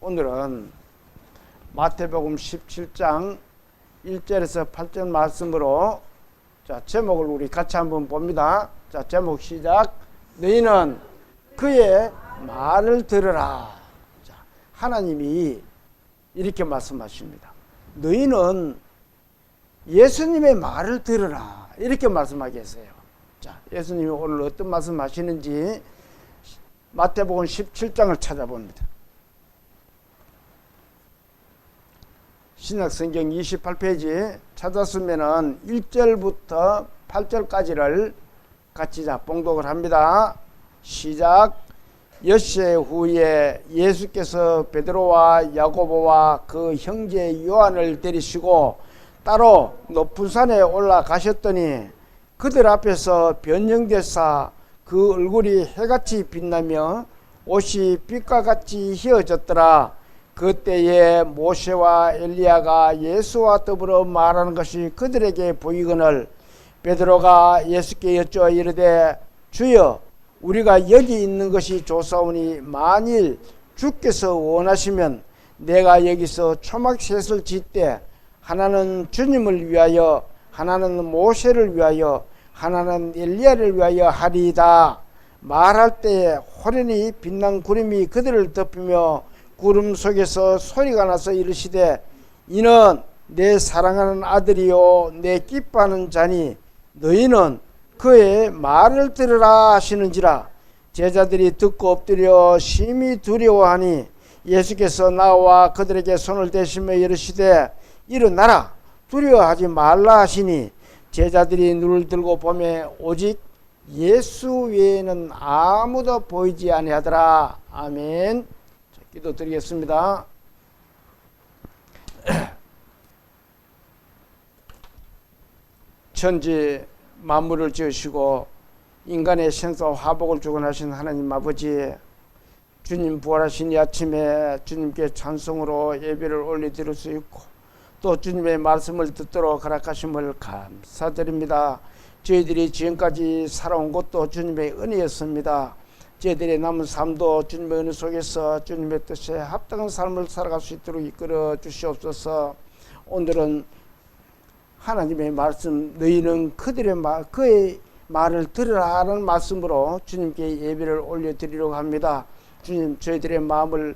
오늘은 마태복음 17장 1절에서 8절 말씀으로 제목을 우리 같이 한번 봅니다. 제목 시작. 너희는 그의 말을 들으라. 하나님이 이렇게 말씀하십니다. 너희는 예수님의 말을 들으라. 이렇게 말씀하게 했어요. 예수님이 오늘 어떤 말씀하시는지 마태복음 17장을 찾아봅니다. 신약성경 28페이지 찾았으면 1절부터 8절까지를 같이 봉독을 합니다. 시작. 엿새 후에 예수께서 베드로와 야고보와 그 형제 요한을 데리시고 따로 높은 산에 올라가셨더니 그들 앞에서 변형되사 그 얼굴이 해같이 빛나며 옷이 빛과 같이 휘어졌더라. 그때에 모세와 엘리야가 예수와 더불어 말하는 것이 그들에게 보이거늘 베드로가 예수께 여쭈어 이르되 주여 우리가 여기 있는 것이 좋사오니 만일 주께서 원하시면 내가 여기서 초막셋을 짓되 하나는 주님을 위하여 하나는 모세를 위하여 하나는 엘리야를 위하여 하리이다. 말할 때에 호련히 빛난 구름이 그들을 덮으며 구름 속에서 소리가 나서 이르시되 이는 내 사랑하는 아들이요 내 기뻐하는 자니 너희는 그의 말을 들으라 하시는지라. 제자들이 듣고 엎드려 심히 두려워하니 예수께서 나와 그들에게 손을 대시며 이르시되 일어나라 두려워하지 말라 하시니 제자들이 눈을 들고 보매 오직 예수 외에는 아무도 보이지 아니하더라. 아멘. 기도 드리겠습니다. 천지 만물을 지으시고 인간의 생사와 화복을 주관하신 하나님 아버지, 주님 부활하신 이 아침에 주님께 찬송으로 예배를 올려드릴 수 있고 또 주님의 말씀을 듣도록 허락하심을 감사드립니다. 저희들이 지금까지 살아온 것도 주님의 은혜였습니다. 저희들의 남은 삶도 주님의 은혜 속에서 주님의 뜻에 합당한 삶을 살아갈 수 있도록 이끌어 주시옵소서. 오늘은 하나님의 말씀 너희는 그의 말을 들으라 하는 말씀으로 주님께 예배를 올려드리려고 합니다. 주님 저희들의 마음을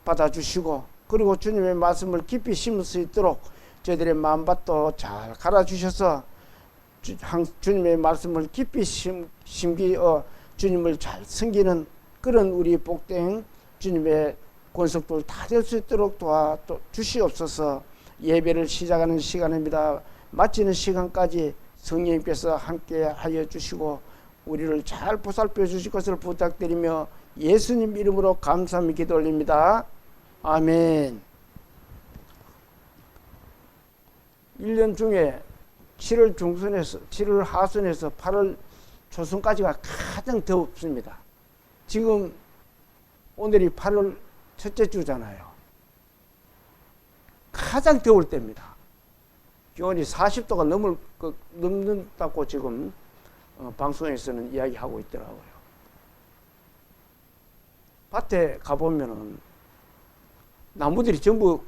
받아주시고 그리고 주님의 말씀을 깊이 심을 수 있도록 저희들의 마음밭도 잘 갈아주셔서 주님의 말씀을 깊이 주님을 잘 섬기는 그런 우리 복된 주님의 권속들 다 될 수 있도록 도와주시옵소서. 예배를 시작하는 시간입니다. 마치는 시간까지 성령님께서 함께 하여 주시고 우리를 잘 보살펴 주실 것을 부탁드리며 예수님 이름으로 감사함이 기도 올립니다. 아멘. 1년 중에 7월 하순에서 8월 초순까지가 가장 덥습니다. 지금 오늘이 8월 첫째 주잖아요. 가장 더울 때입니다. 기온이 40도가 넘는다고 지금 방송에서는 이야기하고 있더라고요. 밭에 가보면은 나무들이 전부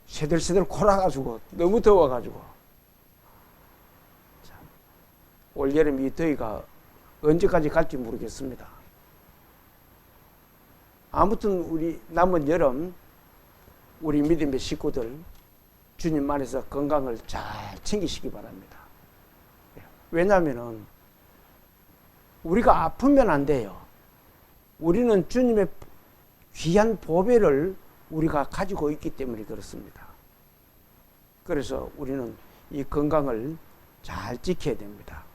새들새들 골아가지고 너무 더워가지고 올여름 이 더위가 언제까지 갈지 모르겠습니다. 아무튼 우리 남은 여름 우리 믿음의 식구들 주님 안에서 건강을 잘 챙기시기 바랍니다. 왜냐하면 우리가 아프면 안 돼요. 우리는 주님의 귀한 보배를 우리가 가지고 있기 때문에 그렇습니다. 그래서 우리는 이 건강을 잘 지켜야 됩니다.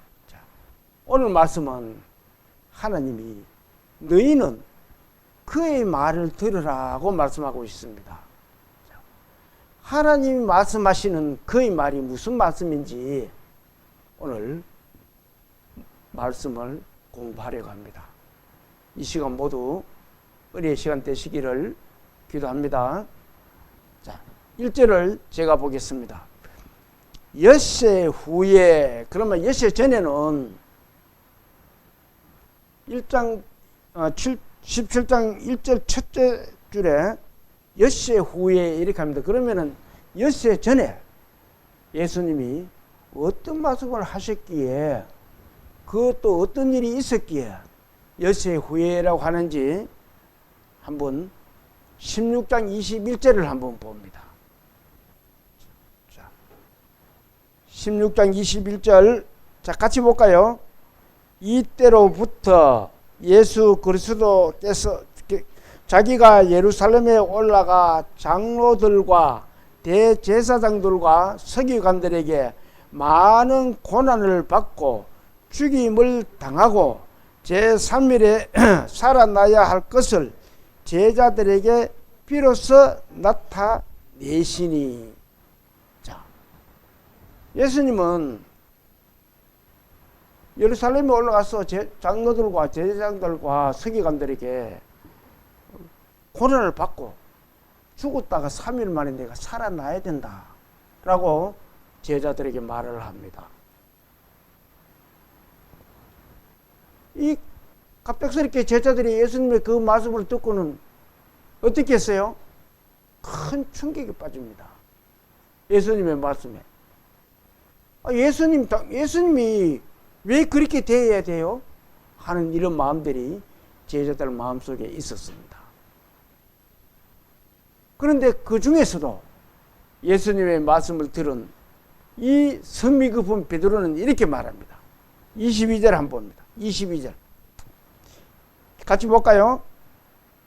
오늘 말씀은 하나님이 너희는 그의 말을 들으라고 말씀하고 있습니다. 하나님이 말씀하시는 그의 말이 무슨 말씀인지 오늘 말씀을 공부하려고 합니다. 이 시간 모두 은혜의 시간 되시기를 기도합니다. 1절을 제가 보겠습니다. 엿새 후에, 그러면 엿새 전에는 17장 1절 첫째 줄에 엿새 후에 이렇게 합니다. 그러면은 엿새 전에 예수님이 어떤 말씀을 하셨기에 그것도 어떤 일이 있었기에 엿새 후에라고 하는지 한번 16장 21절을 한번 봅니다. 자, 16장 21절 자 같이 볼까요? 이때로부터 예수 그리스도께서 자기가 예루살렘에 올라가 장로들과 대제사장들과 서기관들에게 많은 고난을 받고 죽임을 당하고 제3일에 살아나야 할 것을 제자들에게 비로소 나타내시니. 자, 예수님은 예루살렘에 올라가서 장로들과 제사장들과 서기관들에게 고난을 받고 죽었다가 3일 만에 내가 살아나야 된다 라고 제자들에게 말을 합니다. 이 갑작스럽게 제자들이 예수님의 그 말씀을 듣고는 어떻게 했어요? 큰 충격에 빠집니다. 예수님의 말씀에. 예수님이 왜 그렇게 대해야 돼요? 하는 이런 마음들이 제자들 마음속에 있었습니다. 그런데 그 중에서도 예수님의 말씀을 들은 이 성미 깊은 베드로는 이렇게 말합니다. 22절 한번 봅니다. 22절 같이 볼까요?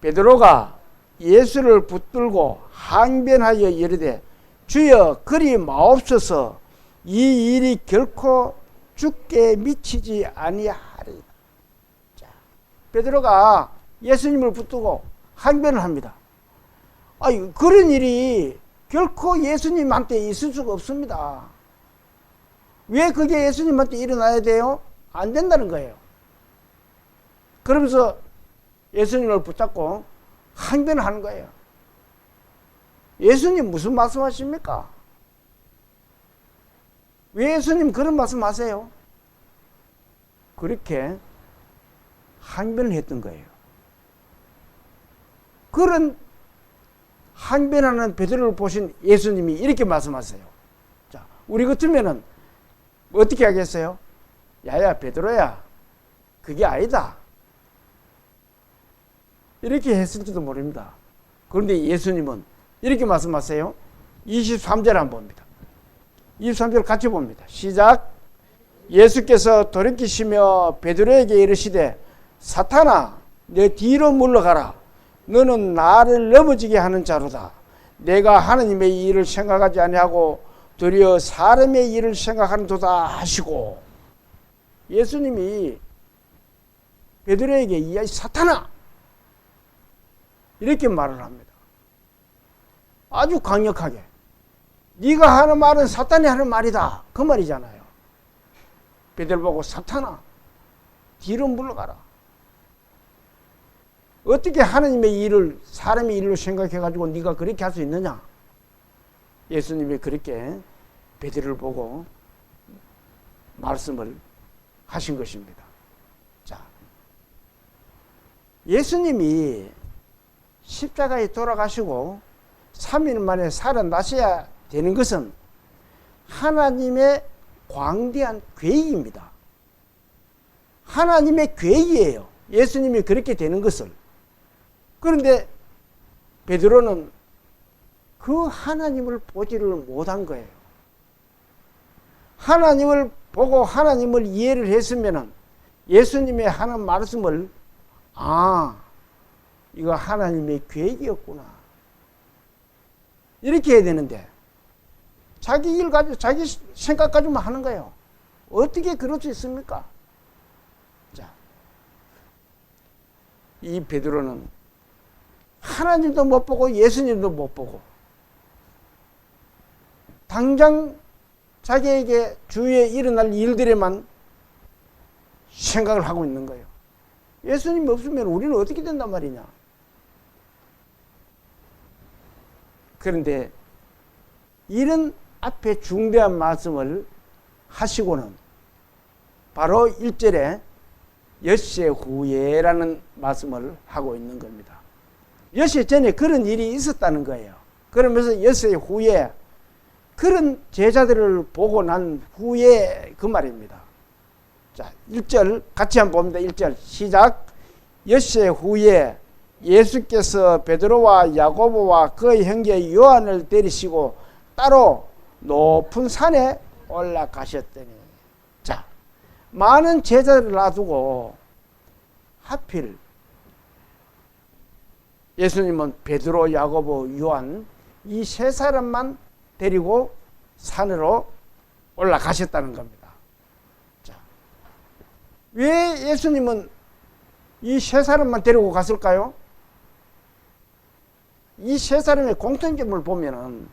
베드로가 예수를 붙들고 항변하여 이르되 주여 그리 마옵소서 이 일이 결코 죽게 미치지 아니하리이다. 자, 베드로가 예수님을 붙들고 항변을 합니다. 그런 일이 결코 예수님한테 있을 수가 없습니다. 왜 그게 예수님한테 일어나야 돼요? 안 된다는 거예요. 그러면서 예수님을 붙잡고 항변을 하는 거예요. 예수님 무슨 말씀하십니까? 왜 예수님 그런 말씀하세요? 그렇게 항변을 했던 거예요. 그런 항변하는 베드로를 보신 예수님이 이렇게 말씀하세요. 자, 우리 같으면은 어떻게 하겠어요? 야야 베드로야, 그게 아니다. 이렇게 했을지도 모릅니다. 그런데 예수님은 이렇게 말씀하세요. 23절 한번 봅니다. 23절 같이 봅니다. 시작. 예수께서 돌이키시며 베드로에게 이르시되 사탄아 내 뒤로 물러가라. 너는 나를 넘어지게 하는 자로다. 내가 하나님의 일을 생각하지 아니하고 도리어 사람의 일을 생각하는도다 하시고, 예수님이 베드로에게 이 사탄아 이렇게 말을 합니다. 아주 강력하게. 네가 하는 말은 사탄이 하는 말이다, 그 말이잖아요. 베드로 보고 사탄아 뒤로 물러가라. 어떻게 하나님의 일을 사람의 일로 생각해가지고 네가 그렇게 할 수 있느냐? 예수님이 그렇게 베드로를 보고 말씀을 하신 것입니다. 자, 예수님이 십자가에 돌아가시고 3일 만에 살아나셔야 되는 것은 하나님의 광대한 계획입니다. 하나님의 계획이에요. 예수님이 그렇게 되는 것을. 그런데 베드로는 그 하나님을 보지를 못한 거예요. 하나님을 보고 하나님을 이해를 했으면 예수님의 하는 말씀을 이거 하나님의 계획이었구나 이렇게 해야 되는데 자기 일 가지고 자기 생각 가지고만 하는 거예요. 어떻게 그럴 수 있습니까? 자, 이 베드로는 하나님도 못 보고 예수님도 못 보고 당장 자기에게 주위에 일어날 일들에만 생각을 하고 있는 거예요. 예수님이 없으면 우리는 어떻게 된단 말이냐. 그런데 이런 앞에 중대한 말씀을 하시고는 바로 1절에 엿새 후에라는 말씀을 하고 있는 겁니다. 엿새 전에 그런 일이 있었다는 거예요. 그러면서 엿새 후에 그런 제자들을 보고 난 후에 그 말입니다. 자, 1절 같이 한번 봅니다. 1절 시작. 엿새 후에 예수께서 베드로와 야고보와 그의 형제 요한을 데리시고 따로 높은 산에 올라가셨더니, 자, 많은 제자들을 놔두고 하필 예수님은 베드로, 야고보, 요한 이 세 사람만 데리고 산으로 올라가셨다는 겁니다. 자, 왜 예수님은 이 세 사람만 데리고 갔을까요? 이 세 사람의 공통점을 보면은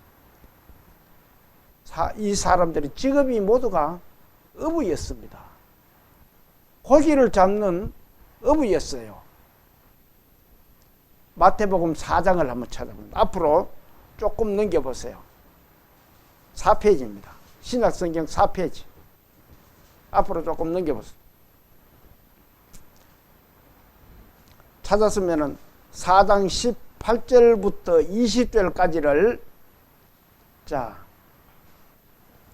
이 사람들의 직업이 모두가 어부였습니다. 고기를 잡는 어부였어요. 마태복음 4장을 한번 찾아봅니다. 앞으로 조금 넘겨보세요. 4페이지입니다. 신약성경 4페이지. 앞으로 조금 넘겨보세요. 찾았으면은 4장 18절부터 20절까지를 자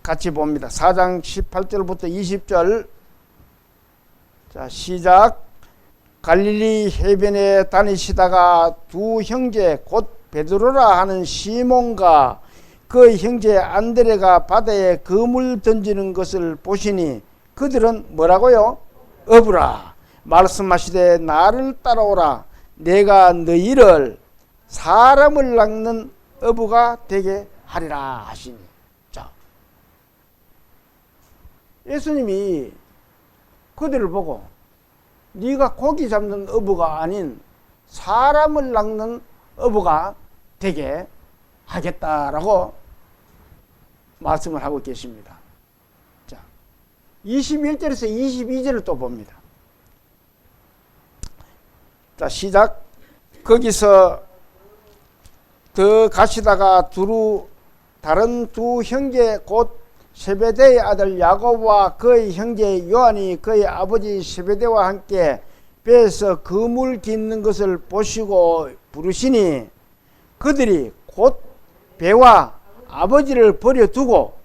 같이 봅니다. 4장 18절부터 20절. 자, 시작. 갈릴리 해변에 다니시다가 두 형제 곧 베드로라 하는 시몬과 그 형제 안드레가 바다에 그물 던지는 것을 보시니 그들은 뭐라고요? 어부라. 말씀하시되 나를 따라오라. 내가 너희를 사람을 낚는 어부가 되게 하리라 하시니. 자, 예수님이 그들을 보고 네가 고기 잡는 어부가 아닌 사람을 낚는 어부가 되게 하겠다라고 말씀을 하고 계십니다. 자, 21절에서 22절을 또 봅니다. 자, 시작. 거기서 더 가시다가 다른 두 형제 곧 세베대의 아들 야고보와 그의 형제 요한이 그의 아버지 세베대와 함께 배에서 그물 깃는 것을 보시고 부르시니 그들이 곧 배와 아버지를 버려두고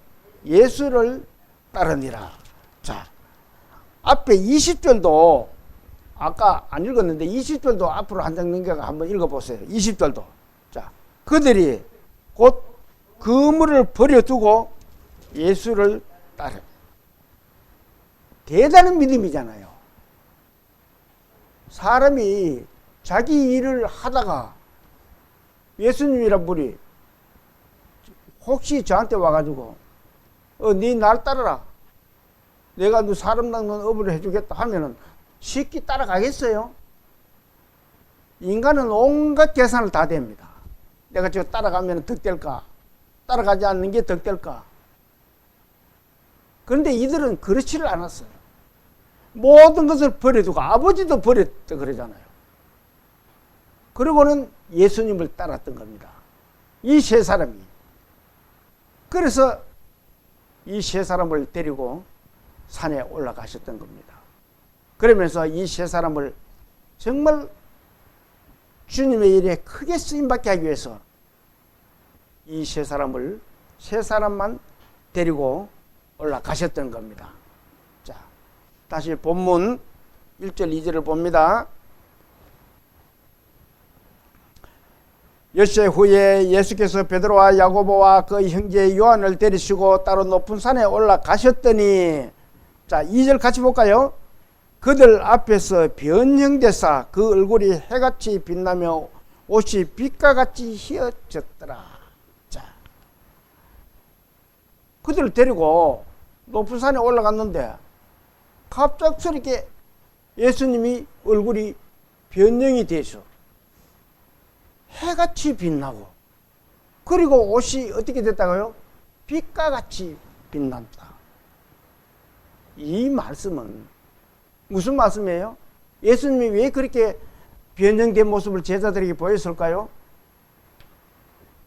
예수를 따르니라. 자, 앞에 20절도 아까 안 읽었는데 20절도 앞으로 한 장 넘겨가 한번 읽어보세요. 20절도. 자, 그들이 곧 그물을 버려두고 예수를 따르. 대단한 믿음이잖아요. 사람이 자기 일을 하다가 예수님이란 분이 혹시 저한테 와가지고 네 날 따르라. 내가 너 사람 낚는 어부를 해주겠다 하면은 쉽게 따라가겠어요? 인간은 온갖 계산을 다 됩니다. 내가 저 따라가면 득될까? 따라가지 않는 게 득될까? 그런데 이들은 그렇지를 않았어요. 모든 것을 버려두고 아버지도 버렸다 그러잖아요. 그리고는 예수님을 따랐던 겁니다. 이 세 사람이. 그래서 이 세 사람을 데리고 산에 올라가셨던 겁니다. 그러면서 이 세 사람을 정말 주님의 일에 크게 쓰임받게 하기 위해서 이 세 사람만 데리고 올라가셨던 겁니다. 자, 다시 본문 1절 2절을 봅니다. 엿새 후에 예수께서 베드로와 야고보와 그 형제 요한을 데리시고 따로 높은 산에 올라가셨더니, 자 2절 같이 볼까요? 그들 앞에서 변형되사 그 얼굴이 해같이 빛나며 옷이 빛과 같이 휘어졌더라. 자, 그들을 데리고 높은 산에 올라갔는데 갑작스럽게 예수님이 얼굴이 변형이 돼서 해같이 빛나고, 그리고 옷이 어떻게 됐다고요? 빛과 같이 빛난다. 이 말씀은 무슨 말씀이에요? 예수님이 왜 그렇게 변형된 모습을 제자들에게 보였을까요?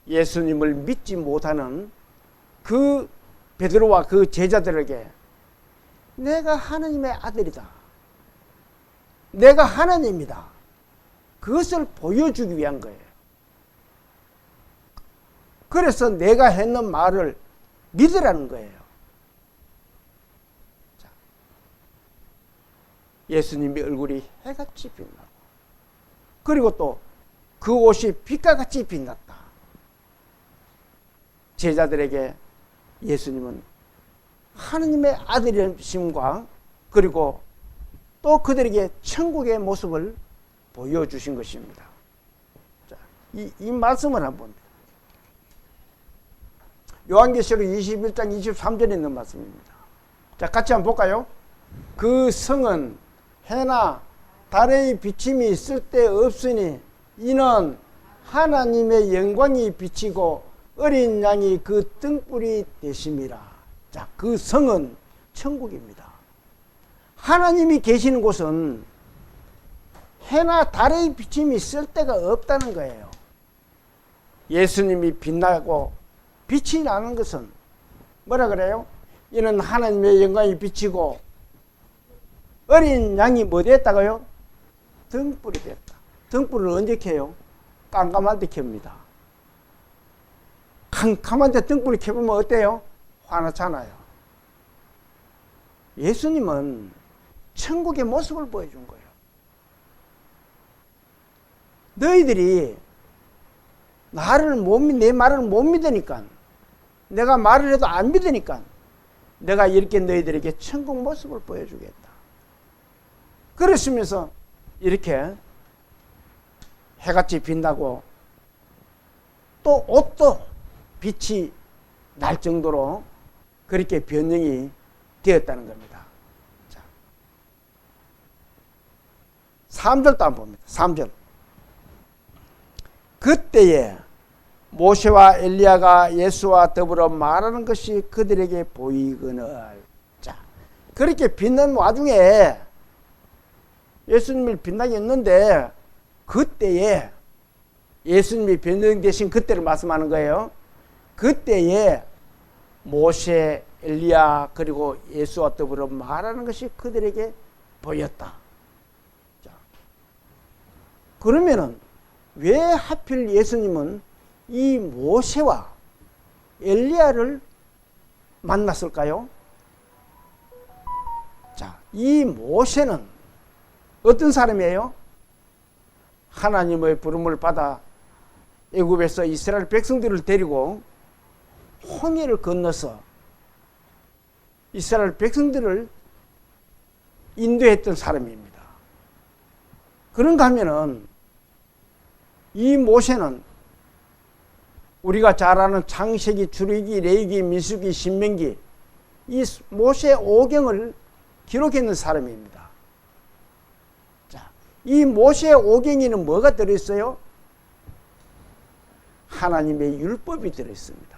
예수님을 믿지 못하는 그 베드로와 그 제자들에게 내가 하나님의 아들이다, 내가 하나님이다, 그것을 보여주기 위한 거예요. 그래서 내가 했는 말을 믿으라는 거예요. 자, 예수님의 얼굴이 해같이 빛나고, 그리고 또 그 옷이 빛과 같이 빛났다. 제자들에게 예수님은 하느님의 아들이심과 그리고 또 그들에게 천국의 모습을 보여주신 것입니다. 자, 이 말씀을 한번 봅니다. 요한계시록 21장 23절에 있는 말씀입니다. 자, 같이 한번 볼까요? 그 성은 해나 달의 비침이 쓸데없으니 이는 하나님의 영광이 비치고 어린 양이 그 등불이 되심이라. 자, 그 성은 천국입니다. 하나님이 계시는 곳은 해나 달의 비침이 쓸데가 없다는 거예요. 예수님이 빛나고 빛이 나는 것은 뭐라 그래요? 이는 하나님의 영광이 비치고 어린 양이 뭐 됐다고요? 등불이 됐다. 등불을 언제 켜요? 깜깜할 때 켭니다. 캄캄한 데 등불을 켜보면 어때요? 화나잖아요. 예수님은 천국의 모습을 보여준 거예요. 너희들이 내 말을 못 믿으니까, 내가 말을 해도 안 믿으니까 내가 이렇게 너희들에게 천국 모습을 보여주겠다. 그러시면서 이렇게 해같이 빛나고 또 옷도 빛이 날 정도로 그렇게 변형이 되었다는 겁니다. 자, 3절도 한번 봅니다. 3절. 그때에 모세와 엘리야가 예수와 더불어 말하는 것이 그들에게 보이거늘. 자, 그렇게 빛난 와중에 예수님을 빛나게 했는데 그때에 예수님이 변형되신 그때를 말씀하는 거예요. 그때에 모세, 엘리야 그리고 예수와 더불어 말하는 것이 그들에게 보였다. 자, 그러면은 왜 하필 예수님은 이 모세와 엘리야를 만났을까요? 자, 이 모세는 어떤 사람이에요? 하나님의 부름을 받아 애굽에서 이스라엘 백성들을 데리고 홍해를 건너서 이스라엘 백성들을 인도했던 사람입니다. 그런가 하면은 이 모세는 우리가 잘 아는 창세기, 출애굽기, 레위기, 민수기, 신명기 이 모세 5경을 기록했는 사람입니다. 자, 이 모세 5경에는 뭐가 들어있어요? 하나님의 율법이 들어있습니다.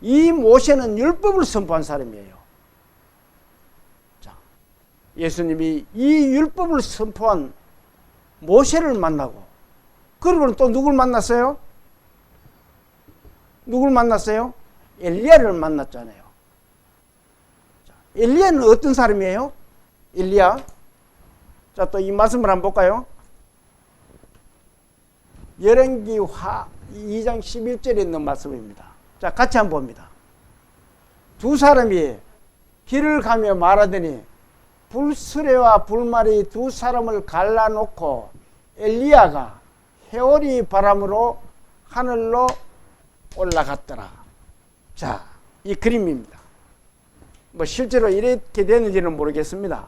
이 모세는 율법을 선포한 사람이에요. 자, 예수님이 이 율법을 선포한 모세를 만나고, 그리고 또 누굴 만났어요? 누굴 만났어요? 엘리야를 만났잖아요. 자, 엘리야는 어떤 사람이에요? 엘리야. 자, 또 이 말씀을 한번 볼까요? 열왕기 2장 11절에 있는 말씀입니다. 자, 같이 한번 봅니다. 두 사람이 길을 가며 말하더니 불수레와 불말이 두 사람을 갈라놓고 엘리야가 해오리 바람으로 하늘로 올라갔더라. 자, 이 그림입니다. 뭐 실제로 이렇게 되는지는 모르겠습니다.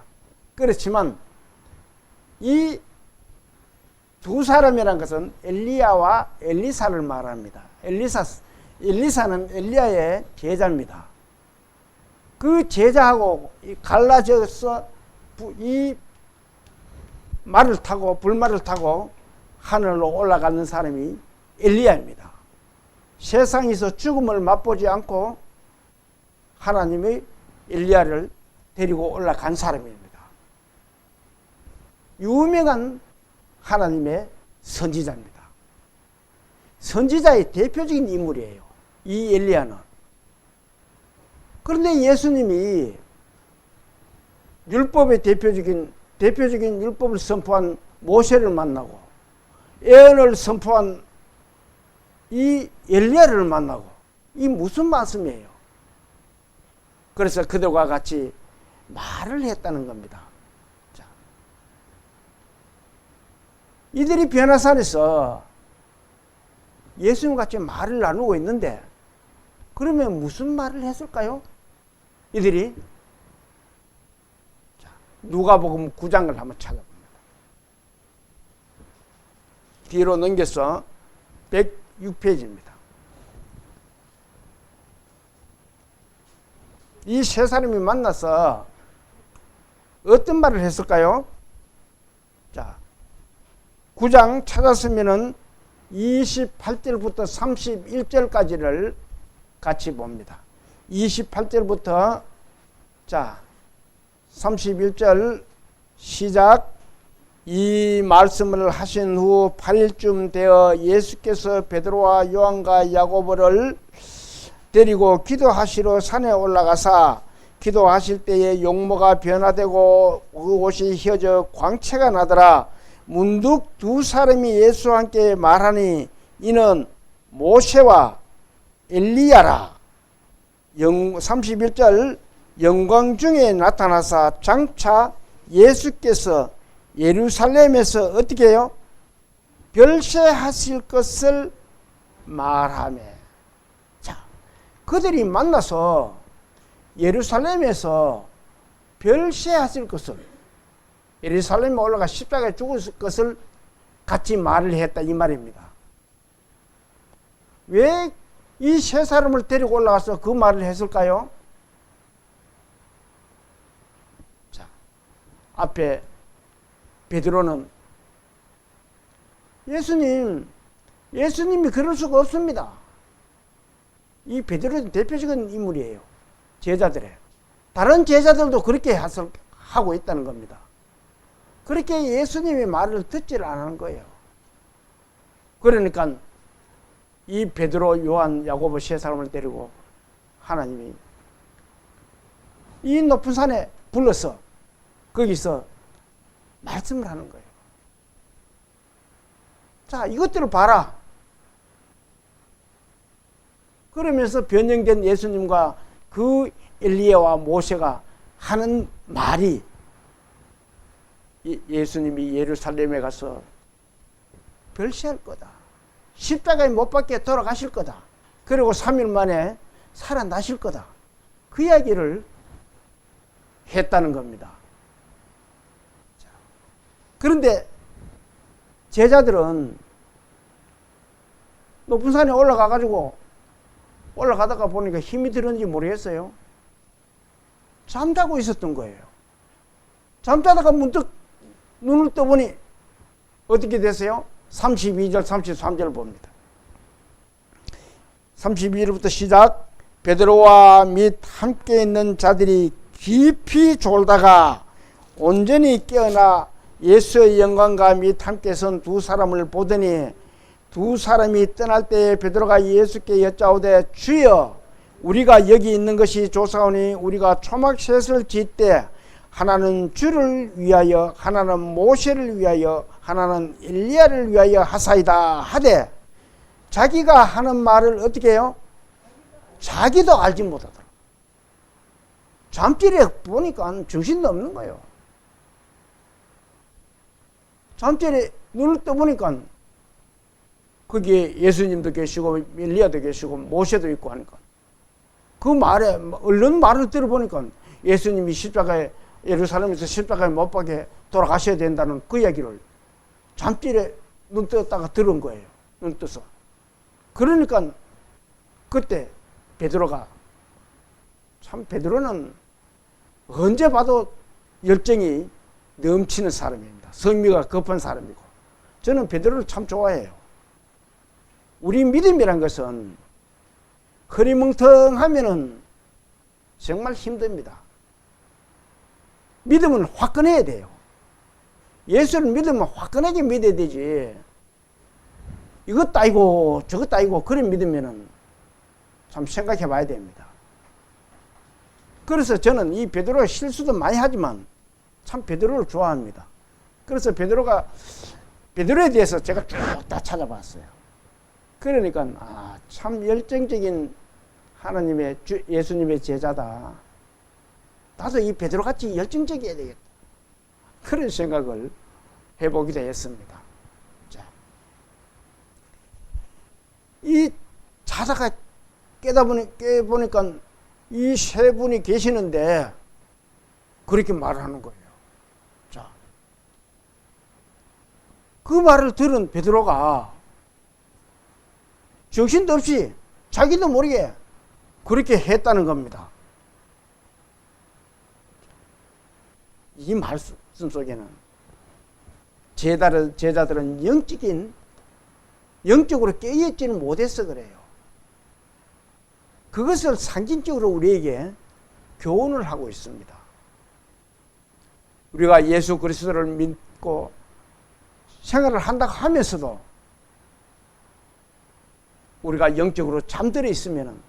그렇지만 이 두 사람이란 것은 엘리야와 엘리사를 말합니다. 엘리사는 엘리야의 제자입니다. 그 제자하고 갈라져서 이 말을 타고 불말을 타고 하늘로 올라가는 사람이 엘리야입니다. 세상에서 죽음을 맛보지 않고 하나님의 엘리야를 데리고 올라간 사람입니다. 유명한 하나님의 선지자입니다. 선지자의 대표적인 인물이에요, 이 엘리야는. 그런데 예수님이 율법의 대표적인 율법을 선포한 모세를 만나고 예언을 선포한 이 엘리야를 만나고 이 무슨 말씀이에요? 그래서 그들과 같이 말을 했다는 겁니다. 자, 이들이 변화산에서 예수님 같이 말을 나누고 있는데 그러면 무슨 말을 했을까요? 이들이 누가복음 9장을 한번 찾아봅니다. 뒤로 넘겨서 106페이지입니다. 이 세 사람이 만나서 어떤 말을 했을까요? 자, 9장 찾았으면은 28절부터 31절까지를 같이 봅니다. 28절부터 자 31절 시작. 이 말씀을 하신 후 8일쯤 되어 예수께서 베드로와 요한과 야고보를 데리고 기도하시러 산에 올라가사 기도하실 때에 용모가 변화되고 그 옷이 휘어져 광채가 나더라. 문득 두 사람이 예수와 함께 말하니 이는 모세와 엘리야라. 31절 영광 중에 나타나사 장차 예수께서 예루살렘에서 어떻게 해요? 별세하실 것을 말하며. 자, 그들이 만나서 예루살렘에서 별세하실 것을, 예루살렘에 올라가 십자가에 죽을 것을 같이 말을 했다 이 말입니다. 왜 이 세 사람을 데리고 올라가서 그 말을 했을까요? 자, 앞에 베드로는 예수님이 그럴 수가 없습니다. 이 베드로는 대표적인 인물이에요. 제자들의. 다른 제자들도 그렇게 하고 있다는 겁니다. 그렇게 예수님의 말을 듣지를 않은 거예요. 그러니까 이 베드로, 요한, 야고보 세 사람을 데리고 하나님이 이 높은 산에 불러서 거기서 말씀을 하는 거예요. 자, 이것들을 봐라. 그러면서 변형된 예수님과 그 엘리야와 모세가 하는 말이 예수님이 예루살렘에 가서 별세할 거다. 십자가에 못 박혀 돌아가실 거다. 그리고 3일 만에 살아나실 거다. 그 이야기를 했다는 겁니다. 그런데 제자들은 높은 산에 올라가다가 보니까 힘이 들었는지 모르겠어요. 잠자고 있었던 거예요. 잠자다가 문득 눈을 떠보니 어떻게 됐어요? 32절, 33절 봅니다. 32절부터 시작. 베드로와 및 함께 있는 자들이 깊이 졸다가 온전히 깨어나 예수의 영광과 및 함께 선 두 사람을 보더니 두 사람이 떠날 때에 베드로가 예수께 여짜오되 주여 우리가 여기 있는 것이 조사오니 우리가 초막셋을 짓되 하나는 주를 위하여 하나는 모세를 위하여 하나는 엘리야를 위하여 하사이다 하되 자기가 하는 말을 어떻게 해요? 자기도 알지 못하더라. 잠자리에 보니까 정신도 없는 거예요. 잠자리에 눈을 떠보니까 거기에 예수님도 계시고 엘리야도 계시고 모세도 있고 하니까 그 말에 얼른 말을 들어보니까 예수님이 예루살렘에서 십자가에 못 박혀 돌아가셔야 된다는 그 이야기를 잠자리에 눈 떴다가 들은 거예요. 눈 떠서. 그러니까 그때 베드로가 베드로는 언제 봐도 열정이 넘치는 사람입니다. 성미가 급한 사람이고 저는 베드로를 참 좋아해요. 우리 믿음이란 것은 흐리멍텅하면은 정말 힘듭니다. 믿음은 화끈해야 돼요. 예수를 믿으면 화끈하게 믿어야 되지. 이것도 아니고 저것도 아니고 그런 믿으면은 참 생각해 봐야 됩니다. 그래서 저는 이 베드로가 실수도 많이 하지만 참 베드로를 좋아합니다. 그래서 베드로에 대해서 제가 쭉 다 찾아봤어요. 그러니까 참 열정적인 하나님의 예수님의 제자다. 나도 이 베드로같이 열정적이어야 되겠다. 그런 생각을 해보기도 했습니다. 자, 이 자다가 깨보니까 이 세 분이 계시는데 그렇게 말하는 거예요. 자, 그 말을 들은 베드로가 정신도 없이 자기도 모르게 그렇게 했다는 겁니다. 이 말씀 속에는 제자들은 영적으로 깨어있지는 못해서 그래요. 그것을 상징적으로 우리에게 교훈을 하고 있습니다. 우리가 예수 그리스도를 믿고 생활을 한다고 하면서도 우리가 영적으로 잠들어 있으면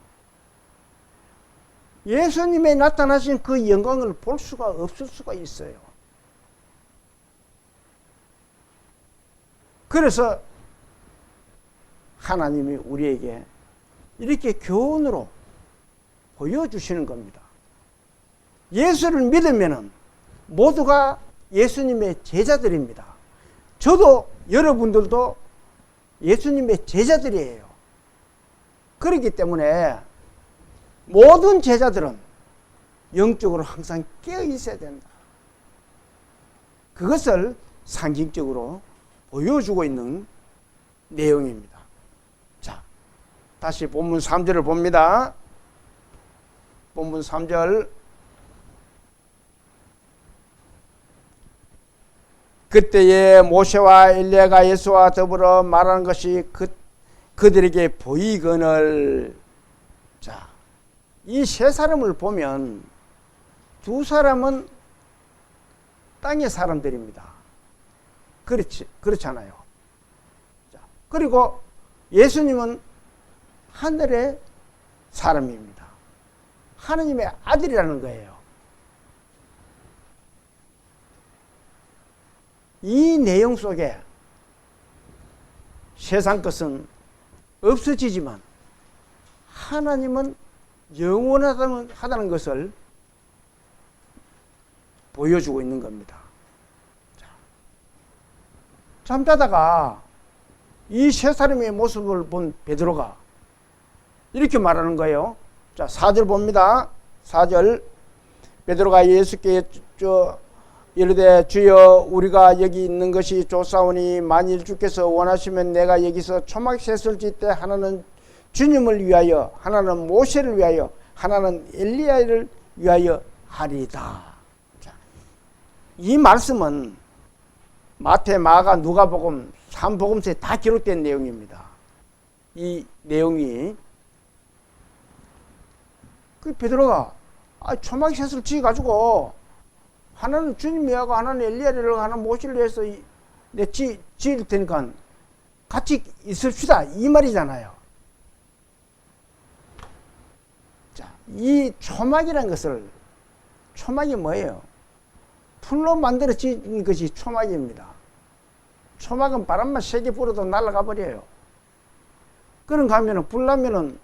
예수님의 나타나신 그 영광을 볼 수가 없을 수가 있어요. 그래서 하나님이 우리에게 이렇게 교훈으로 보여주시는 겁니다. 예수를 믿으면 모두가 예수님의 제자들입니다. 저도 여러분들도 예수님의 제자들이에요. 그렇기 때문에 모든 제자들은 영적으로 항상 깨어 있어야 된다. 그것을 상징적으로 보여주고 있는 내용입니다. 자, 다시 본문 3절을 봅니다. 본문 3절. 그때에 모세와 엘리야가 예수와 더불어 말하는 것이 그들에게 보이거늘. 자, 이 세 사람을 보면 두 사람은 땅의 사람들입니다. 그렇잖아요. 자, 그리고 예수님은 하늘의 사람입니다. 하느님의 아들이라는 거예요. 이 내용 속에 세상 것은 없어지지만 하나님은 영원하다는 것을 보여주고 있는 겁니다. 자, 잠자다가 이 세 사람의 모습을 본 베드로가 이렇게 말하는 거예요. 자, 4절 봅니다. 4절. 베드로가 예수께 이르되 주여 우리가 여기 있는 것이 좋사오니 만일 주께서 원하시면 내가 여기서 초막셋을 짓되 하나는 주님을 위하여 하나는 모세를 위하여 하나는 엘리야를 위하여 하리다. 자, 이 말씀은 마태, 마가, 누가복음 3복음서에 다 기록된 내용입니다. 이 내용이 그 베드로가 초막셋을 지어가지고 하나는 주님 위하고 하나는 엘리야를 위하고 하나는 모세를 위해서 내 지을 테니까 같이 있읍시다 이 말이잖아요. 자, 이 초막이라는 것을, 초막이 뭐예요? 풀로 만들어 지은 것이 초막입니다. 초막은 바람만 세게 불어도 날아가 버려요. 그런가 하면은 불 나면은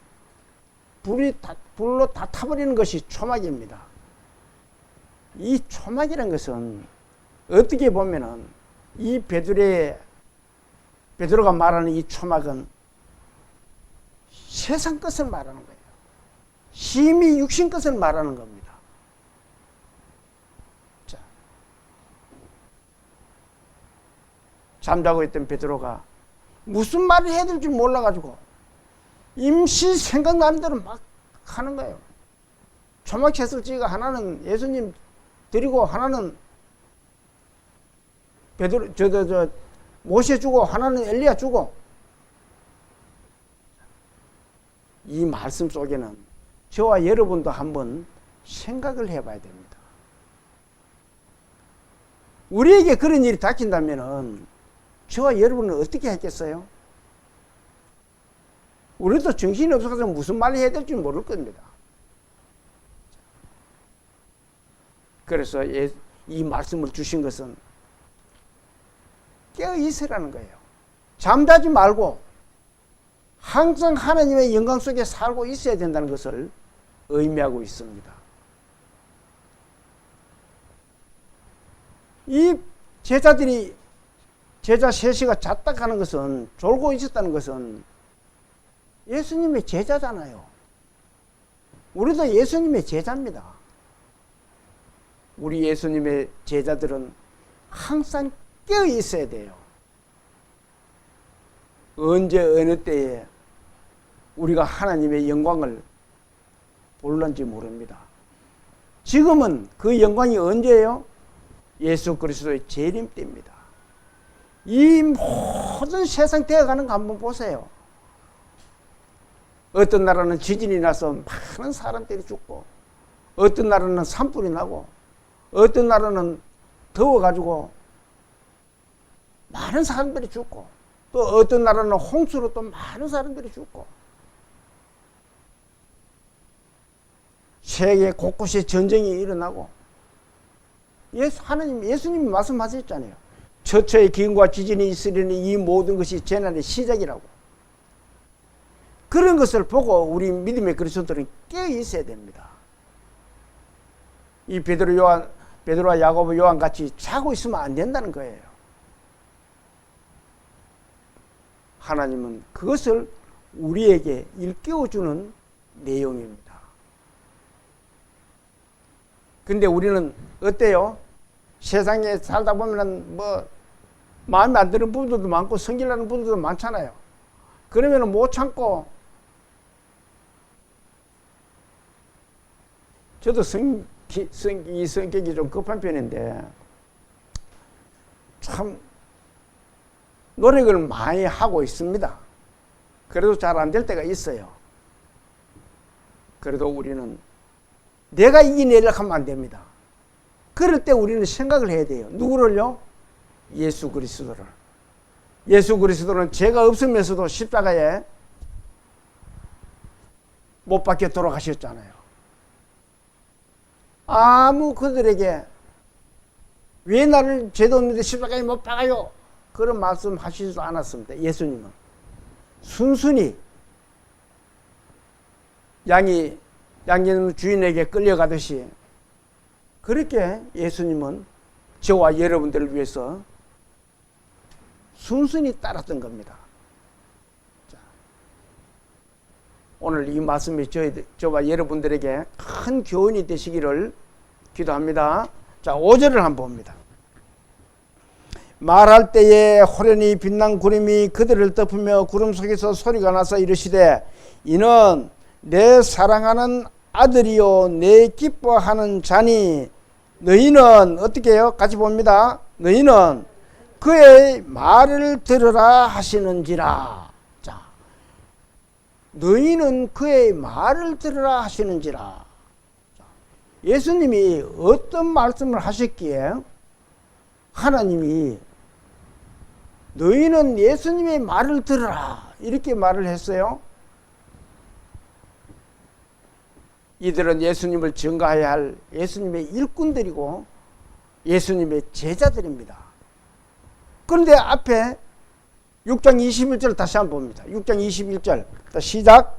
불로 다 타버리는 것이 초막입니다. 이 초막이라는 것은 어떻게 보면은 이 베드로가 말하는 이 초막은 세상 것을 말하는 거예요. 심히 육신 것을 말하는 겁니다. 자, 잠자고 있던 베드로가 무슨 말을 해야 될지 몰라가지고 임시 생각나는 대로 막 하는 거예요. 초막셋을 지가 하나는 예수님 드리고 하나는 모세 주고 하나는 엘리야 주고. 이 말씀 속에는 저와 여러분도 한번 생각을 해봐야 됩니다. 우리에게 그런 일이 닥친다면 저와 여러분은 어떻게 했겠어요? 우리도 정신이 없어서 무슨 말을 해야 될지 모를 겁니다. 그래서 이 말씀을 주신 것은 깨어 있으라는 거예요. 잠자지 말고 항상 하나님의 영광 속에 살고 있어야 된다는 것을 의미하고 있습니다. 이 제자들이 제자 셋이가 잤다 가는 것은, 졸고 있었다는 것은 예수님의 제자잖아요. 우리도 예수님의 제자입니다. 우리 예수님의 제자들은 항상 깨어 있어야 돼요. 언제 어느 때에 우리가 하나님의 영광을 볼는지 모릅니다. 지금은 그 영광이 언제예요? 예수 그리스도의 재림 때입니다. 이 모든 세상 되어가는 거 한번 보세요. 어떤 나라는 지진이 나서 많은 사람들이 죽고, 어떤 나라는 산불이 나고, 어떤 나라는 더워가지고 많은 사람들이 죽고, 또 어떤 나라는 홍수로 또 많은 사람들이 죽고, 세계 곳곳에 전쟁이 일어나고, 예수님이 말씀하셨잖아요. 처처의 기근과 지진이 있으려니 이 모든 것이 재난의 시작이라고. 그런 것을 보고 우리 믿음의 그리스도들은 깨어 있어야 됩니다. 이 베드로와 야고보, 요한 같이 자고 있으면 안 된다는 거예요. 하나님은 그것을 우리에게 일깨워주는 내용입니다. 근데 우리는 어때요? 세상에 살다 보면은 마음에 안 드는 부분들도 많고 성질나는 부분들도 많잖아요. 그러면은 못 참고, 저도 이 성격이 좀 급한 편인데 참 노력을 많이 하고 있습니다. 그래도 잘 안 될 때가 있어요. 그래도 우리는 내가 이겨내려고 하면 안 됩니다. 그럴 때 우리는 생각을 해야 돼요. 누구를요? 예수 그리스도를. 예수 그리스도는 죄가 없으면서도 십자가에 못 박혀 돌아가셨잖아요. 아무 그들에게 왜 나를 죄도 없는데 십자가에 못 박아요? 그런 말씀 하시지도 않았습니다. 예수님은 순순히 양이 주인에게 끌려가듯이 그렇게 예수님은 저와 여러분들을 위해서 순순히 따랐던 겁니다. 자, 오늘 이 말씀이 저와 여러분들에게 큰 교훈이 되시기를 기도합니다. 자, 5절을 한번 봅니다. 말할 때에 호련히 빛난 구름이 그들을 덮으며 구름 속에서 소리가 나서 이르시되 이는 내 사랑하는 아들이요 내 기뻐하는 자니 너희는 어떻게 해요? 같이 봅니다. 너희는 그의 말을 들으라 하시는지라. 자, 너희는 그의 말을 들으라 하시는지라. 자, 예수님이 어떤 말씀을 하셨기에 하나님이 너희는 예수님의 말을 들으라 이렇게 말을 했어요. 이들은 예수님을 증거해야 할 예수님의 일꾼들이고 예수님의 제자들입니다. 그런데 앞에 6장 21절 다시 한번 봅니다. 6장 21절 시작.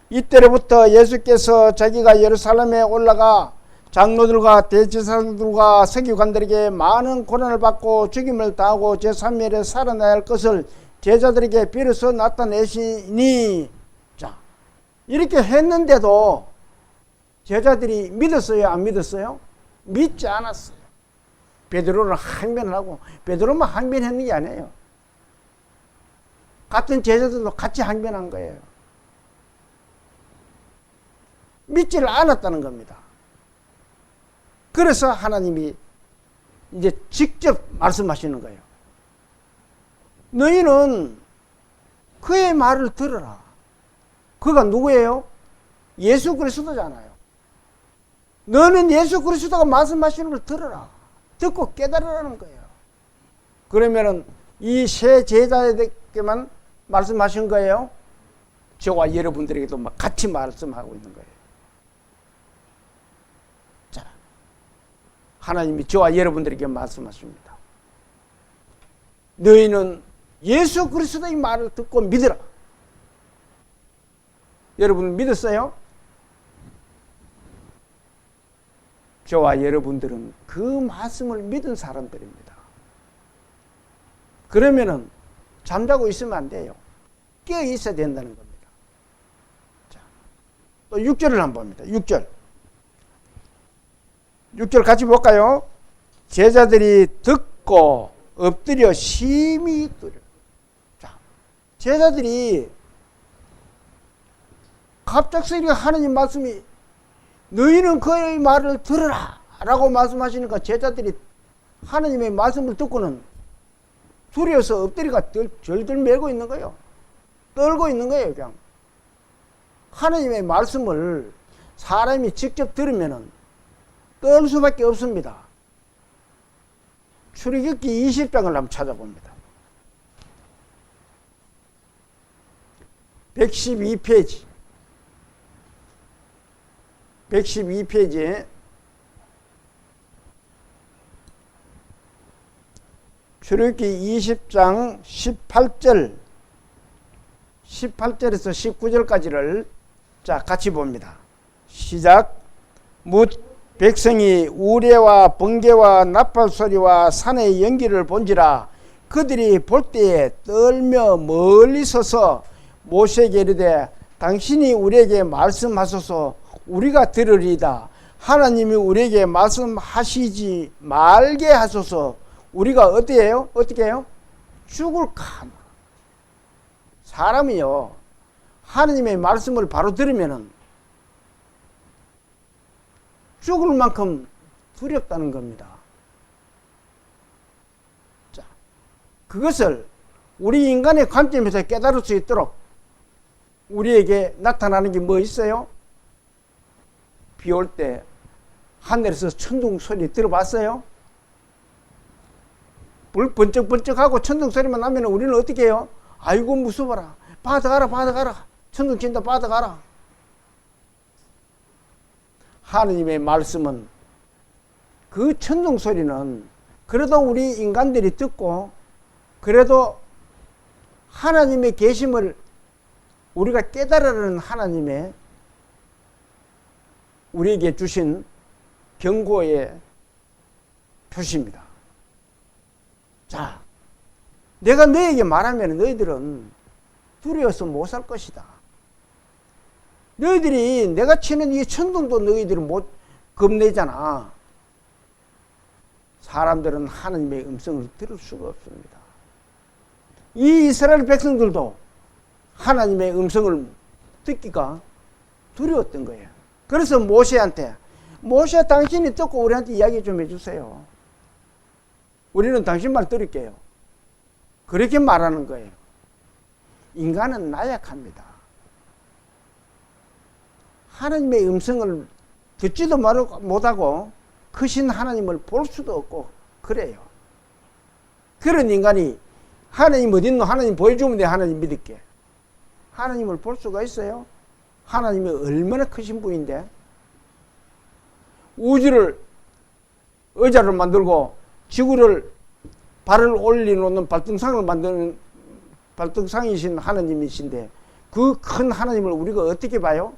이때로부터 예수께서 자기가 예루살렘에 올라가 장로들과 대제사장들과 서기관들에게 많은 고난을 받고 죽임을 당하고 제3일에 살아나야 할 것을 제자들에게 비로소 나타내시니, 자, 이렇게 했는데도 제자들이 믿었어요? 안 믿었어요? 믿지 않았어요. 베드로는 항변을 하고, 베드로만 항변했는 게 아니에요. 같은 제자들도 같이 항변한 거예요. 믿지를 않았다는 겁니다. 그래서 하나님이 이제 직접 말씀하시는 거예요. 너희는 그의 말을 들어라. 그가 누구예요? 예수 그리스도잖아요. 너는 예수 그리스도가 말씀하시는 걸 들어라. 듣고 깨달으라는 거예요. 그러면은 이 세 제자에게만 말씀하신 거예요? 저와 여러분들에게도 같이 말씀하고 있는 거예요. 자, 하나님이 저와 여러분들에게 말씀하십니다. 너희는 예수 그리스도의 말을 듣고 믿으라. 여러분 믿었어요? 저와 여러분들은 그 말씀을 믿은 사람들입니다. 그러면은 잠자고 있으면 안 돼요. 깨어 있어야 된다는 겁니다. 자, 또 6절을 한번 봅니다. 6절 같이 볼까요? 제자들이 듣고 엎드려 심히 두려. 자, 제자들이 갑작스레 하느님 말씀이 너희는 그의 말을 들으라 라고 말씀하시니까 제자들이 하느님의 말씀을 듣고는 두려워서 엎드리가 절들 매고 있는 거예요. 떨고 있는 거예요. 그냥 하느님의 말씀을 사람이 직접 들으면은 떨 수밖에 없습니다. 출애굽기 20장을 한번 찾아봅니다. 112페이지 112페이지에 출애굽기 20장 18절에서 19절까지를 자 같이 봅니다. 시작. 뭇 백성이 우레와 번개와 나팔 소리와 산의 연기를 본지라 그들이 볼 때에 떨며 멀리 서서 모세에게 이르되 당신이 우리에게 말씀하소서 우리가 들으리이다. 하나님이 우리에게 말씀하시지 말게 하소서. 우리가 어떻게 해요? 죽을까? 사람이요 하나님의 말씀을 바로 들으면은 죽을 만큼 두렵다는 겁니다. 자, 그것을 우리 인간의 관점에서 깨달을 수 있도록 우리에게 나타나는 게 뭐 있어요? 비 올 때 하늘에서 천둥 소리 들어봤어요? 불 번쩍번쩍하고 천둥 소리만 나면 우리는 어떻게 해요? 아이고 무서워라. 받아가라. 천둥 친다 받아가라. 하느님의 말씀은 그 천둥 소리는 그래도 우리 인간들이 듣고 그래도 하나님의 계심을 우리가 깨달으려는 하나님의 우리에게 주신 경고의 표시입니다. 자, 내가 너에게 말하면 너희들은 두려워서 못 살 것이다. 너희들이 내가 치는 이 천둥도 너희들은 못 겁내잖아. 사람들은 하나님의 음성을 들을 수가 없습니다. 이 이스라엘 백성들도 하나님의 음성을 듣기가 두려웠던 거예요. 그래서 모세한테 모세 당신이 듣고 우리한테 이야기 좀 해주세요. 우리는 당신 말 들을게요. 그렇게 말하는 거예요. 인간은 나약합니다. 하나님의 음성을 듣지도 못하고 크신 하나님을 볼 수도 없고 그래요. 그런 인간이 하나님 어디 있노? 하나님 보여주면 돼. 하나님 믿을게. 하나님을 볼 수가 있어요? 하나님이 얼마나 크신 분인데 우주를 의자를 만들고 지구를 발을 올려놓는 발등상을 만드는 발등상이신 하나님이신데 그 큰 하나님을 우리가 어떻게 봐요?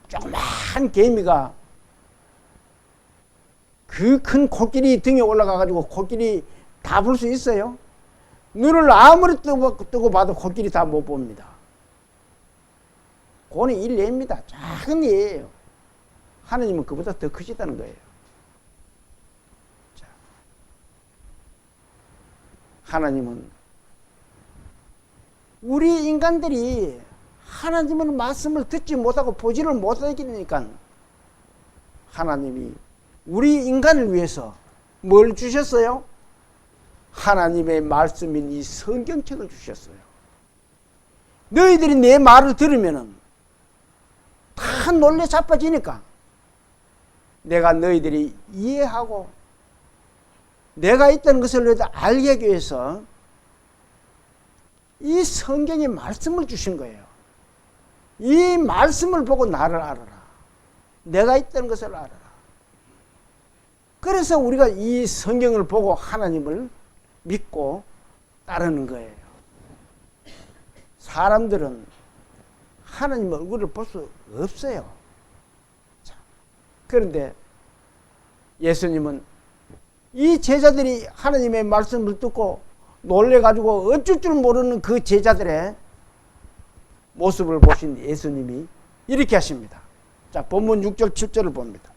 조그만 개미가 그 큰 코끼리 등에 올라가가지고 코끼리 다 볼 수 있어요? 눈을 아무리 뜨고 봐도 코끼리 다 못 봅니다. 그거는 일례입니다. 작은 예예요. 하나님은 그보다 더 크시다는 거예요. 자, 하나님은 우리 인간들이 하나님의 말씀을 듣지 못하고 보지를 못하니까 하나님이 우리 인간을 위해서 뭘 주셨어요? 하나님의 말씀인 이 성경책을 주셨어요. 너희들이 내 말을 들으면은 다 놀래 자빠지니까 내가 너희들이 이해하고 내가 있다는 것을 너희들 알게 하기 위해서 이 성경의 말씀을 주신 거예요. 이 말씀을 보고 나를 알아라. 내가 있다는 것을 알아라. 그래서 우리가 이 성경을 보고 하나님을 믿고 따르는 거예요. 사람들은 하나님 얼굴을 볼 수 없어요. 자, 그런데 예수님은 이 제자들이 하나님의 말씀을 듣고 놀래가지고 어쩔 줄 모르는 그 제자들의 모습을 보신 예수님이 이렇게 하십니다. 자, 본문 6절 7절을 봅니다.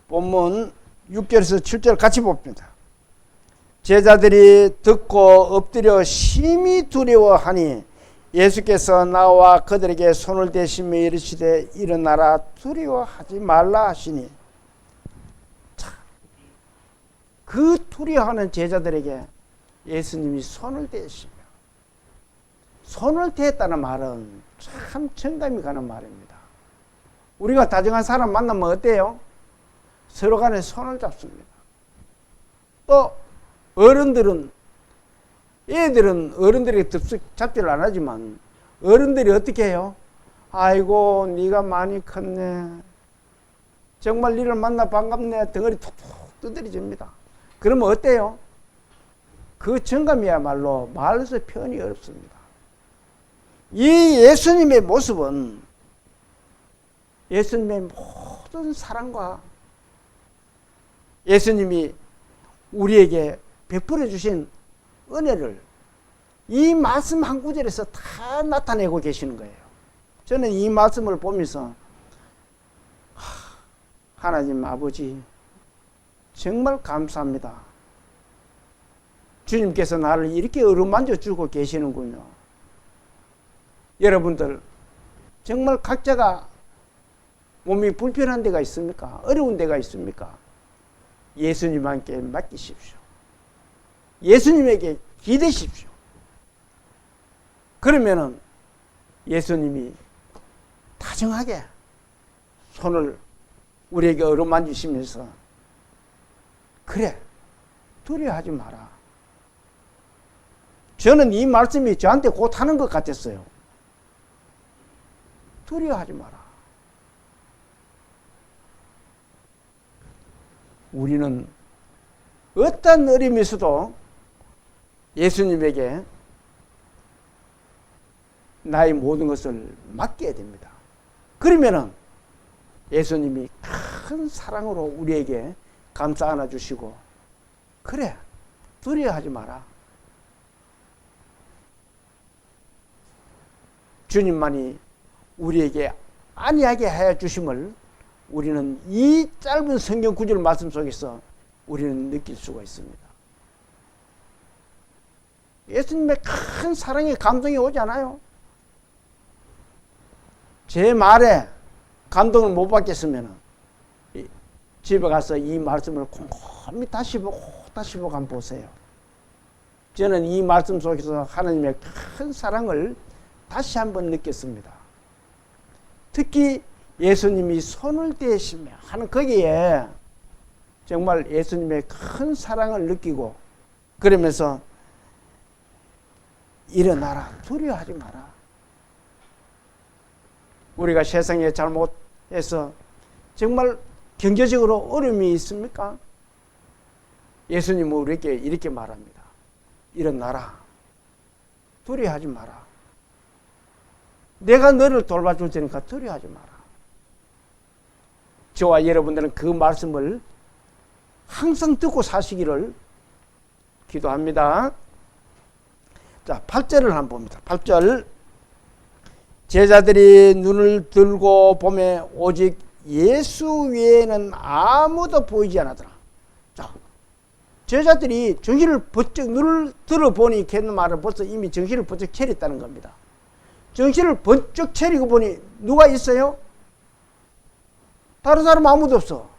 본문 6절에서 7절 같이 봅니다. 제자들이 듣고 엎드려 심히 두려워하니 예수께서 나와 그들에게 손을 대시며 이르시되 일어나라 두려워하지 말라 하시니, 그 두려워하는 제자들에게 예수님이 손을 대시며, 손을 대했다는 말은 참 정감이 가는 말입니다. 우리가 다정한 사람 만나면 어때요? 서로 간에 손을 잡습니다. 또 어른들은, 애들은 어른들에게 덥석 잡지를 안 하지만 어른들이 어떻게 해요? 아이고 네가 많이 컸네, 정말 너를 만나 반갑네, 덩어리 툭툭 두드려집니다. 그러면 어때요? 그 정감이야말로 말로서 표현이 어렵습니다. 이 예수님의 모습은 예수님의 모든 사랑과 예수님이 우리에게 베풀어 주신 은혜를 이 말씀 한 구절에서 다 나타내고 계시는 거예요. 저는 이 말씀을 보면서 하나님 아버지 정말 감사합니다. 주님께서 나를 이렇게 어루만져 주고 계시는군요. 여러분들 정말 각자가 몸이 불편한 데가 있습니까? 어려운 데가 있습니까? 예수님께 맡기십시오. 예수님에게 기대십시오. 그러면은 예수님이 다정하게 손을 우리에게 어루만지시면서 그래, 두려워하지 마라. 저는 이 말씀이 저한테 곧 하는 것 같았어요. 두려워하지 마라. 우리는 어떤 어려움에서도 예수님에게 나의 모든 것을 맡겨야 됩니다. 그러면은 예수님이 큰 사랑으로 우리에게 감싸 안아주시고, 그래, 두려워하지 마라. 주님만이 우리에게 안위하게 하여 주심을 우리는 이 짧은 성경 구절 말씀 속에서 우리는 느낄 수가 있습니다. 예수님의 큰 사랑의 감동이 오지 않아요? 제 말에 감동을 못 받겠으면 집에 가서 이 말씀을 곰곰이 다시 보고 한번 보세요. 저는 이 말씀 속에서 하나님의 큰 사랑을 다시 한번 느꼈습니다. 특히 예수님이 손을 대시며 하는 거기에 정말 예수님의 큰 사랑을 느끼고, 그러면서 일어나라, 두려워하지 마라. 우리가 세상에 잘못해서 정말 경제적으로 어려움이 있습니까? 예수님은 우리에게 이렇게 말합니다. 일어나라, 두려워하지 마라. 내가 너를 돌봐줄 테니까 두려워하지 마라. 저와 여러분들은 그 말씀을 항상 듣고 사시기를 기도합니다. 자, 8절을 한번 봅니다. 8절. 제자들이 눈을 들고 보매 오직 예수 외에는 아무도 보이지 않았더라. 자, 제자들이 정신을 번쩍 눈을 들어보니 걔는 말은 벌써 이미 정신을 번쩍 차렸다는 겁니다. 정신을 번쩍 차리고 보니 누가 있어요? 다른 사람 아무도 없어.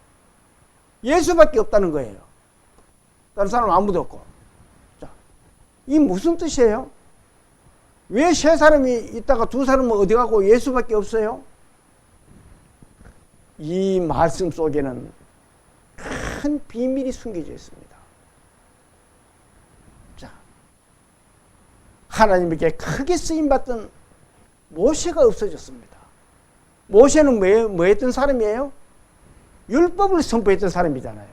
예수밖에 없다는 거예요. 다른 사람 아무도 없고. 자, 이 무슨 뜻이에요? 왜 세 사람이 있다가 두 사람은 어디 가고 예수밖에 없어요? 이 말씀 속에는 큰 비밀이 숨겨져 있습니다. 자, 하나님에게 크게 쓰임받던 모세가 없어졌습니다. 모세는 뭐 했던 사람이에요? 율법을 선포했던 사람이잖아요.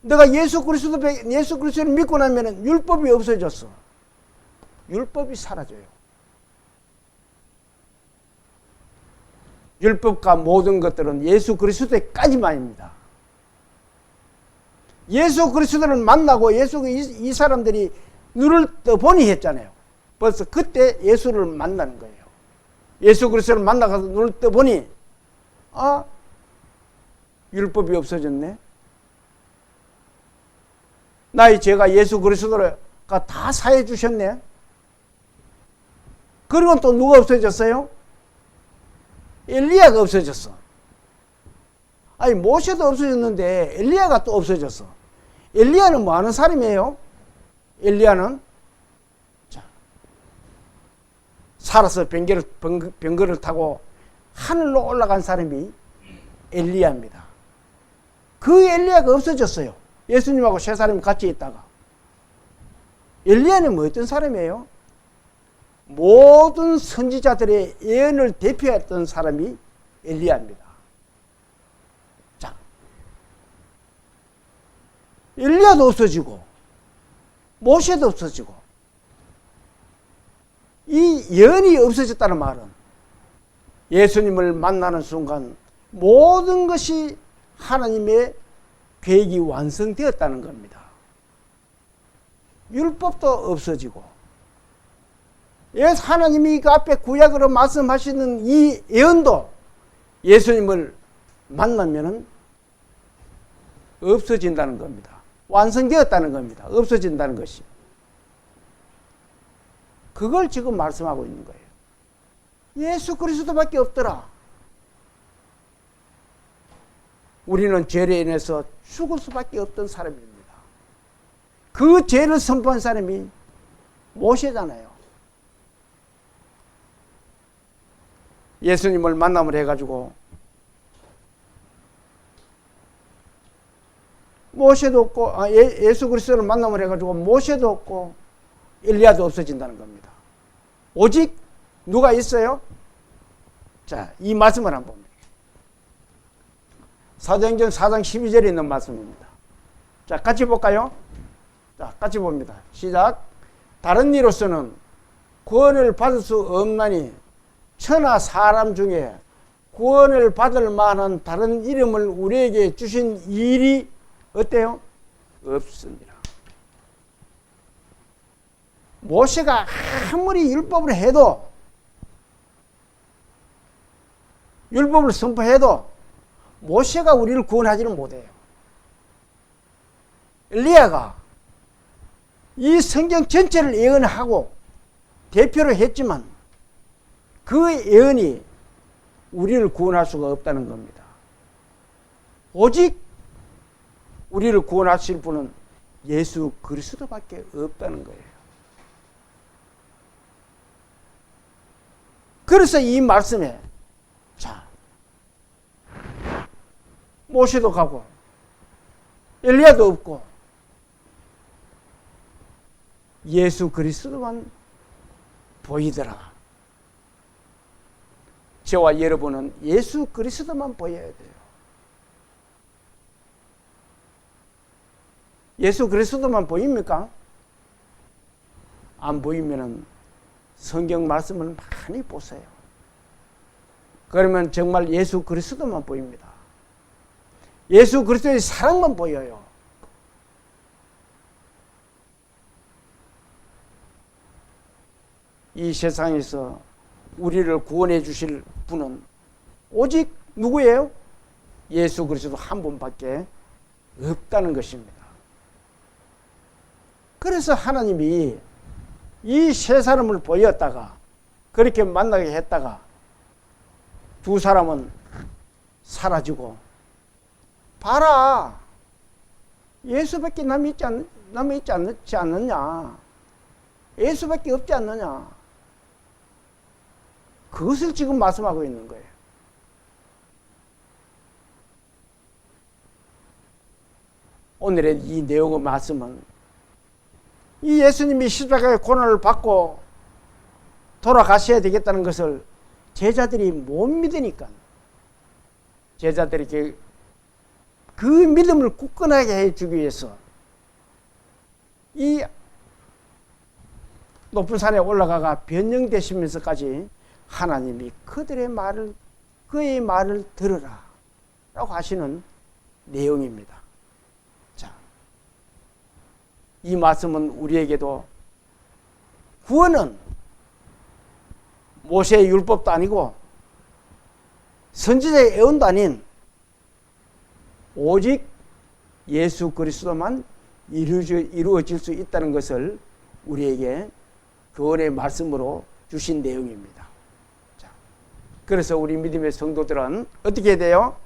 내가 예수 그리스도를 믿고 나면 율법이 없어졌어. 율법이 사라져요. 율법과 모든 것들은 예수 그리스도까지만입니다. 예수 그리스도를 만나고 이 사람들이 눈을 떠보니 했잖아요. 벌써 그때 예수를 만나는 거예요. 예수 그리스도를 만나가서 눈을 떠보니 율법이 없어졌네. 나의 죄가 예수 그리스도가 다 사해 주셨네. 그리고 또 누가 없어졌어요? 엘리야가 없어졌어. 아니 모세도 없어졌는데 엘리야가 또 없어졌어. 엘리야는 뭐 하는 사람이에요? 엘리야는 살아서 병거를 타고 하늘로 올라간 사람이 엘리야입니다. 그 엘리야가 없어졌어요. 예수님하고 세 사람이 같이 있다가. 엘리야는 뭐였던 사람이에요? 모든 선지자들의 예언을 대표했던 사람이 엘리야입니다. 자, 엘리야도 없어지고 모세도 없어지고 이 예언이 없어졌다는 말은 예수님을 만나는 순간 모든 것이 하나님의 계획이 완성되었다는 겁니다. 율법도 없어지고 하나님이 그 앞에 구약으로 말씀하시는 이 예언도 예수님을 만나면 없어진다는 겁니다. 완성되었다는 겁니다. 없어진다는 것이. 그걸 지금 말씀하고 있는 거예요. 예수 그리스도밖에 없더라. 우리는 죄로 인해서 죽을 수밖에 없던 사람입니다. 그 죄를 선포한 사람이 모세잖아요. 예수님을 만남을 해가지고 모세도 없고 예수 그리스도를 만남을 해가지고 모세도 없고 엘리야도 없어진다는 겁니다. 오직 누가 있어요? 자, 이 말씀을 한번 봅니다. 사도행전 4장 12절에 있는 말씀입니다. 자, 같이 볼까요? 자, 같이 봅니다. 시작. 다른 이로서는 구원을 받을 수 없나니 천하 사람 중에 구원을 받을 만한 다른 이름을 우리에게 주신 일이 어때요? 없습니다. 모세가 아무리 율법을 해도 율법을 선포해도 모세가 우리를 구원하지는 못해요. 엘리야가 이 성경 전체를 예언하고 대표로 했지만 그 예언이 우리를 구원할 수가 없다는 겁니다. 오직 우리를 구원하실 분은 예수 그리스도밖에 없다는 거예요. 그래서 이 말씀에 자, 모세도 가고 엘리야도 없고 예수 그리스도만 보이더라. 저와 여러분은 예수 그리스도만 보여야 돼요. 예수 그리스도만 보입니까? 안 보이면은 성경 말씀을 많이 보세요. 그러면 정말 예수 그리스도만 보입니다. 예수 그리스도의 사랑만 보여요. 이 세상에서 우리를 구원해 주실 분은 오직 누구예요? 예수 그리스도 한 분밖에 없다는 것입니다. 그래서 하나님이 이 세 사람을 보였다가 그렇게 만나게 했다가 두 사람은 사라지고 봐라 예수밖에 남아있지 않느냐, 예수밖에 없지 않느냐, 그것을 지금 말씀하고 있는 거예요. 오늘의 이 내용의 말씀은 이 예수님이 십자가의 고난을 받고 돌아가셔야 되겠다는 것을 제자들이 못 믿으니까 제자들에게 그 믿음을 굳건하게 해주기 위해서 이 높은 산에 올라가가 변형되시면서까지 하나님이 그의 말을 들으라 라고 하시는 내용입니다. 자, 이 말씀은 우리에게도 구원은 모세의 율법도 아니고 선지자의 예언도 아닌 오직 예수 그리스도만 이루어질 수 있다는 것을 우리에게 구원의 말씀으로 주신 내용입니다. 자, 그래서 우리 믿음의 성도들은 어떻게 해야 돼요?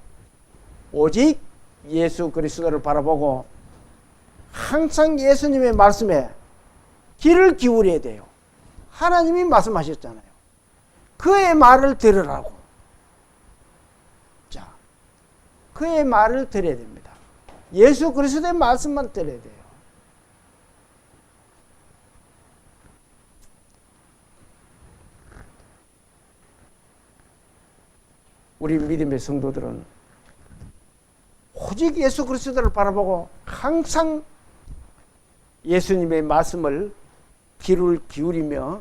오직 예수 그리스도를 바라보고 항상 예수님의 말씀에 귀를 기울여야 돼요. 하나님이 말씀하셨잖아요. 그의 말을 들으라고. 자, 그의 말을 들어야 됩니다. 예수 그리스도의 말씀만 들어야 돼요. 우리 믿음의 성도들은 오직 예수 그리스도를 바라보고 항상 예수님의 말씀을 귀를 기울이며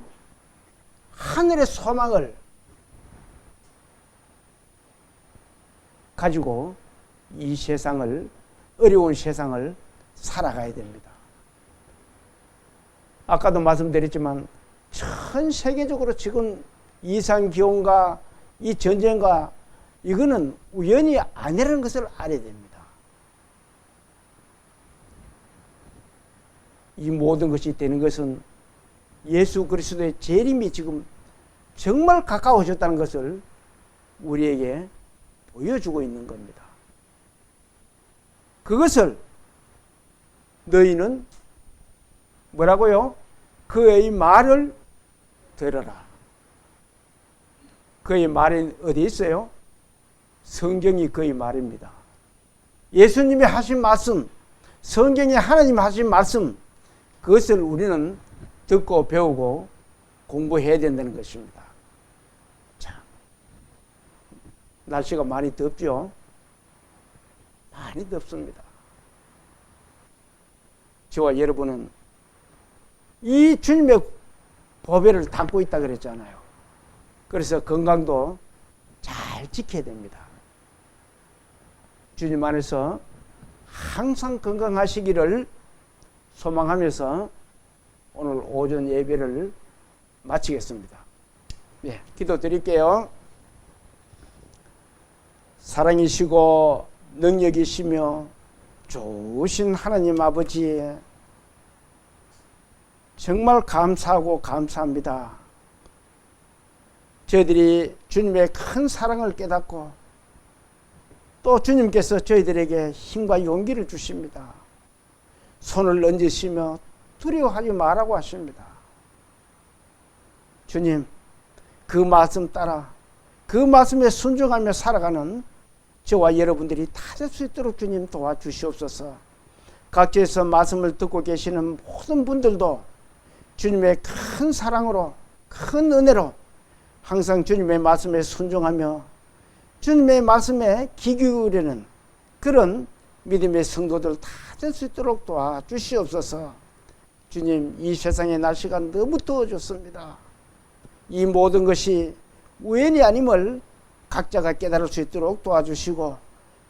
하늘의 소망을 가지고 이 세상을, 어려운 세상을 살아가야 됩니다. 아까도 말씀드렸지만 전 세계적으로 지금 이상기온과 이 전쟁과 이거는 우연이 아니라는 것을 알아야 됩니다. 이 모든 것이 되는 것은 예수 그리스도의 재림이 지금 정말 가까워졌다는 것을 우리에게 보여주고 있는 겁니다. 그것을 너희는 뭐라고요? 그의 말을 들어라. 그의 말이 어디 있어요? 성경이 그의 말입니다. 예수님이 하신 말씀, 성경이 하나님이 하신 말씀, 그것을 우리는 듣고 배우고 공부해야 된다는 것입니다. 자, 날씨가 많이 덥죠? 많이 덥습니다. 저와 여러분은 이 주님의 보배를 담고 있다 그랬잖아요. 그래서 건강도 잘 지켜야 됩니다. 주님 안에서 항상 건강하시기를 소망하면서 오늘 오전 예배를 마치겠습니다. 네, 기도드릴게요. 사랑이시고 능력이시며 좋으신 하나님 아버지, 정말 감사하고 감사합니다. 저희들이 주님의 큰 사랑을 깨닫고 또 주님께서 저희들에게 힘과 용기를 주십니다. 손을 얹으시며 두려워하지 말라고 하십니다. 주님, 그 말씀 따라 그 말씀에 순종하며 살아가는 저와 여러분들이 다 될 수 있도록 주님 도와주시옵소서. 각지에서 말씀을 듣고 계시는 모든 분들도 주님의 큰 사랑으로, 큰 은혜로 항상 주님의 말씀에 순종하며 주님의 말씀에 귀 기울이는 그런 믿음의 성도들 다 될 수 있도록 도와주시옵소서. 주님, 이 세상의 날씨가 너무 더워졌습니다. 이 모든 것이 우연이 아님을 각자가 깨달을 수 있도록 도와주시고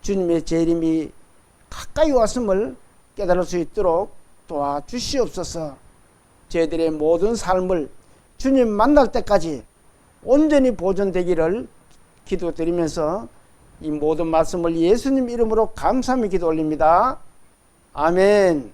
주님의 재림이 가까이 왔음을 깨달을 수 있도록 도와주시옵소서. 저희들의 모든 삶을 주님 만날 때까지 온전히 보존되기를 기도드리면서 이 모든 말씀을 예수님 이름으로 감사하며 기도 올립니다. 아멘.